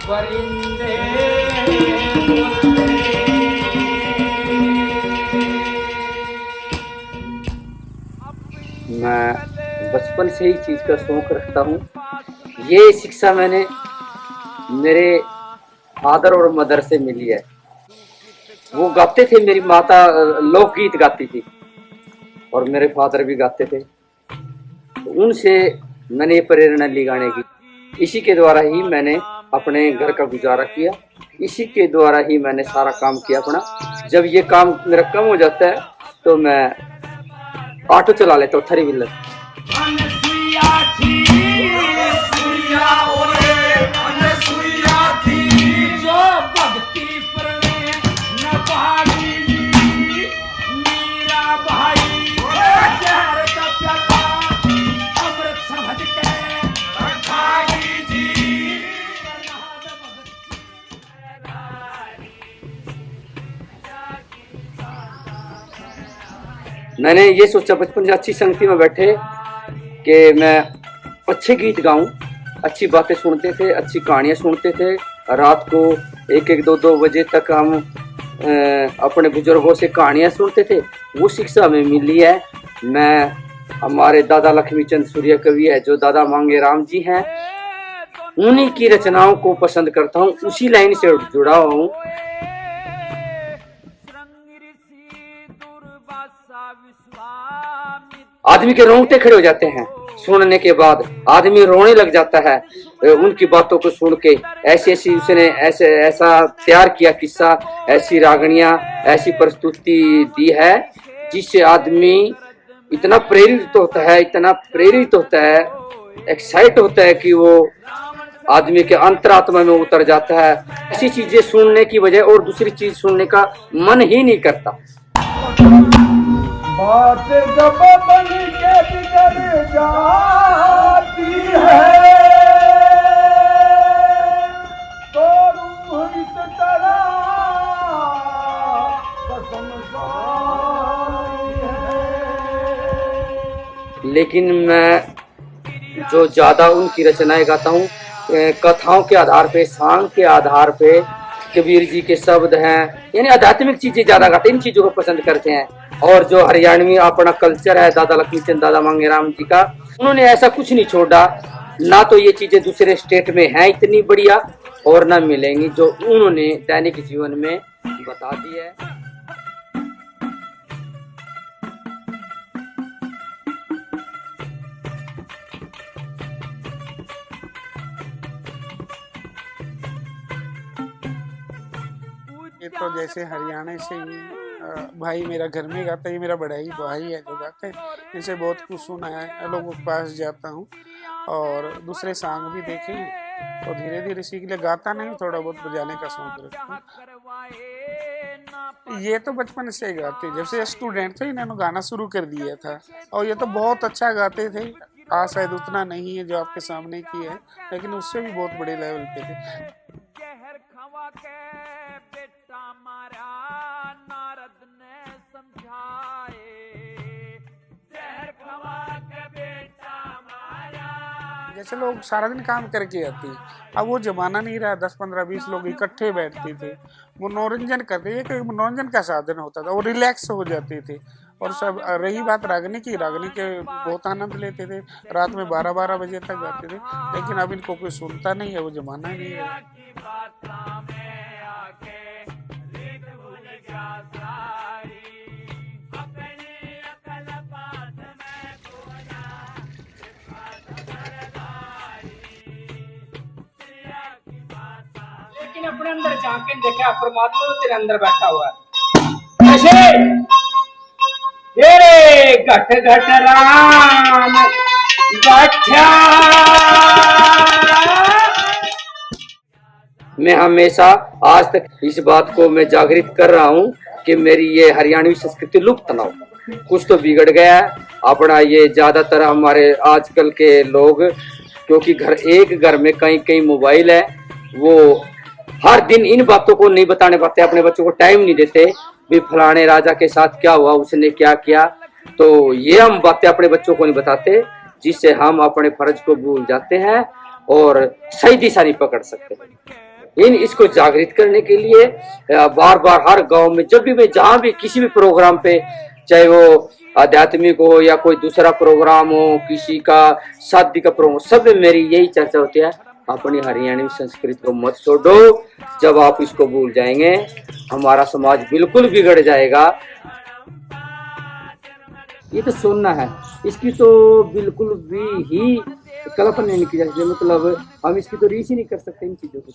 परिंदे मैं बचपन से ही चीज का शौक रखता हूँ। ये शिक्षा मैंने मेरे फादर और मदर से मिली है। वो गाते थे, मेरी माता लोकगीत गाती थी और मेरे फादर भी गाते थे, तो उनसे मैंने ये प्रेरणा ली गाने की। इसी के द्वारा ही मैंने अपने घर का गुजारा किया, इसी के द्वारा ही मैंने सारा काम किया अपना। जब ये काम मेरा कम हो जाता है तो मैं ऑटो चला लेता हूँ, थ्री व्हीलर। मैंने ये सोचा बचपन से अच्छी संगति में बैठे कि मैं अच्छे गीत गाऊं। अच्छी बातें सुनते थे, अच्छी कहानियां सुनते थे। रात को 1-1, 2-2 बजे तक हम अपने बुजुर्गों से कहानियां सुनते थे। वो शिक्षा हमें मिली है। मैं हमारे दादा लक्ष्मीचंद सूर्य कवि है जो दादा मांगेराम जी हैं, उन्हीं की रचनाओं को पसंद करता हूँ, उसी लाइन से जुड़ा हुआ हूँ। आदमी के रोंगटे खड़े हो जाते हैं सुनने के बाद, आदमी रोने लग जाता है उनकी बातों को सुन के। ऐसी ऐसी उसने ऐसा तैयार किया किस्सा, ऐसी रागणियां, ऐसी प्रस्तुति दी है जिससे आदमी इतना प्रेरित होता है, एक्साइट होता है कि वो आदमी के अंतरात्मा में उतर जाता है। ऐसी चीजें सुनने की बजाय और दूसरी चीज सुनने का मन ही नहीं करता। बात जब बन के बिगड़ जाती है तो रूह इस तरह कसम खाती है। लेकिन मैं जो ज्यादा उनकी रचनाएं गाता हूँ, कथाओं के आधार पे, सांग के आधार पे, कबीर जी के शब्द हैं, यानी आध्यात्मिक चीजें ज्यादा गाते हैं, इन चीजों को पसंद करते हैं। और जो हरियाणवी अपना कल्चर है दादा लक्ष्मीचंद दादा मांगेराम जी का, उन्होंने ऐसा कुछ नहीं छोड़ा। ना तो ये चीजें दूसरे स्टेट में हैं इतनी बढ़िया, और ना मिलेंगी जो उन्होंने दैनिक जीवन में बता दी है। ये तो जैसे हरियाणा से ही भाई मेरा घर में गाता है, ये मेरा बड़ा ही भाई है जो गाते हैं, इनसे बहुत कुछ सुना है। लोगों के पास जाता हूँ और दूसरे सॉन्ग भी देखे और धीरे धीरे सीख लिया। गाता नहीं, थोड़ा बहुत बजाने का शौक रखता हूँ। ये तो बचपन से ही गाते, जब से स्टूडेंट थे इन्होंने गाना शुरू कर दिया था और ये तो बहुत अच्छा गाते थे। आज शायद उतना नहीं है जो आपके सामने की है, लेकिन उससे भी बहुत बड़े लेवल पे थे। जैसे लोग सारा दिन काम करके आते, अब वो जमाना नहीं रहा। 10-15-20 लोग इकट्ठे बैठते थे, मनोरंजन करते थे, कोई मनोरंजन का साधन होता था, वो रिलैक्स हो जाते थे। और सब रही बात रागनी की, रागनी के बहुत आनंद लेते थे, रात में 12-12 बजे तक गाते थे। लेकिन अब इनको कोई सुनता नहीं है, वो जमाना नहीं है। लेकिन अपने अंदर झांक के देखा परमात्मा तो तेरे अंदर बैठा हुआ है। कैसे तेरे घट घट राम बैठा। मैं हमेशा आज तक इस बात को मैं जागृत कर रहा हूँ कि मेरी ये हरियाणवी संस्कृति लुप्त ना हो। कुछ तो बिगड़ गया है अपना। ये ज्यादातर हमारे आजकल के लोग, क्योंकि एक घर में कई मोबाइल है, वो हर दिन इन बातों को नहीं बताने पाते, अपने बच्चों को टाइम नहीं देते। भी फलाने राजा के साथ क्या हुआ, उसने क्या किया। तो ये हम बातें अपने बच्चों को नहीं बताते, जिससे हम अपने फर्ज को भूल जाते हैं और सही दिशा नहीं पकड़ सकते। इसको जागृत करने के लिए बार बार हर गांव में जब भी मैं जहां भी किसी भी प्रोग्राम पे, चाहे वो आध्यात्मिक हो या कोई दूसरा प्रोग्राम हो, किसी का शादी का प्रोग्राम, सब में मेरी यही चर्चा होती है, अपनी हरियाणवी संस्कृति को मत छोड़ो। जब आप इसको भूल जाएंगे हमारा समाज बिल्कुल बिगड़ जाएगा। ये तो सुनना है, इसकी तो बिल्कुल भी ही कल्पना नहीं की जा सकती, मतलब हम इसकी तो रीच ही नहीं कर सकते इन चीजों की।